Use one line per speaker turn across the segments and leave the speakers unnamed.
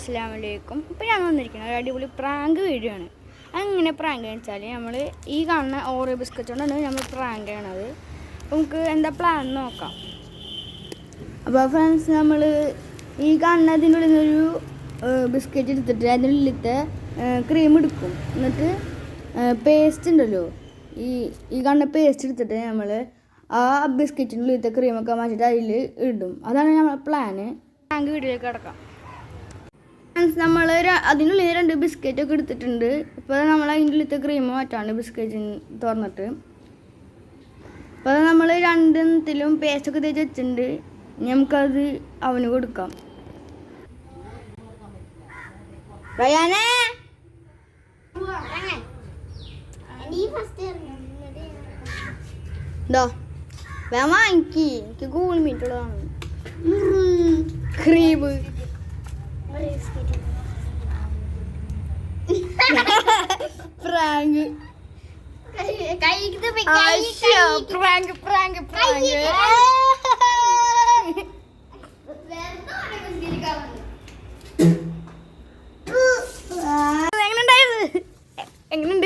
അസ്സലാമു അലൈക്കും. ഇപ്പോൾ ഞാൻ വന്നിരിക്കുന്നത് ഒരു അടിപൊളി പ്രാങ്ക് വീഡിയോ ആണ്. അങ്ങനെ പ്രാങ്ക് എന്ന് വെച്ചാൽ നമ്മൾ ഈ കാണുന്ന ഓറിയോ ബിസ്ക്കറ്റ് കൊണ്ടാണ് നമ്മൾ പ്രാങ്ക് ചെയ്യണത്. നമുക്ക് എന്താ പ്ലാൻ നോക്കാം. അപ്പോൾ ഫ്രണ്ട്സ്, നമ്മൾ ഈ കാണുന്നതിൻ്റെ ഉള്ളിൽ നിന്നൊരു ബിസ്ക്കറ്റ് എടുത്തിട്ട് അതിൻ്റെ ഉള്ളിലത്തെ ക്രീം എടുക്കും. എന്നിട്ട് പേസ്റ്റ് ഉണ്ടല്ലോ, ഈ കാണുന്ന പേസ്റ്റ് എടുത്തിട്ട് നമ്മൾ ആ ബിസ്ക്കറ്റിൻ്റെ ഉള്ളിലത്തെ ക്രീമൊക്കെ മാറ്റിയിട്ട് അതിൽ ഇടും. അതാണ് നമ്മളെ പ്ലാന്. പ്രാങ്ക് വീഡിയോയിലേക്ക് കിടക്കാം. നമ്മൾ അതിനുള്ളിൽ 2 ബിസ്ക്കറ്റൊക്കെ എടുത്തിട്ടുണ്ട്. ഇപ്പോൾ നമ്മൾ അതിൻ്റെ ഉള്ളിലത്തെ ക്രീം മാറ്റാണ് ബിസ്ക്കറ്റിന് തുറന്നിട്ട്. അപ്പോൾ നമ്മൾ രണ്ടെണ്ണത്തിലും പേസ്റ്റൊക്കെ തേച്ച് വെച്ചിട്ടുണ്ട്. നമുക്കത് അവന് കൊടുക്കാം. റയാനേ, എനിക്ക് ഗൂഗിൾ മീറ്റുള്ളതാണ് cream. Prank prank prank prank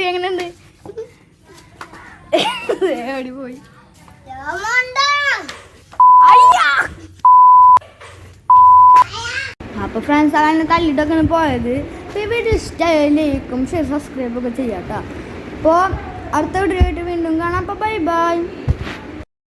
എങ്ങനെയുണ്ട് പോയി. അപ്പോൾ ഫ്രണ്ട്സ്, അങ്ങനെ തല്ലിട്ടൊക്കെയാണ് പോയത്. അപ്പോൾ ഈ വീഡിയോ ഇഷ്ടമായ ലൈക്കും ഷെയർ സബ്സ്ക്രൈബൊക്കെ ചെയ്യാം കേട്ടോ. അപ്പോൾ അടുത്ത വീഡിയോ ആയിട്ട് വീണ്ടും കാണാം. അപ്പോൾ ബൈ ബൈ.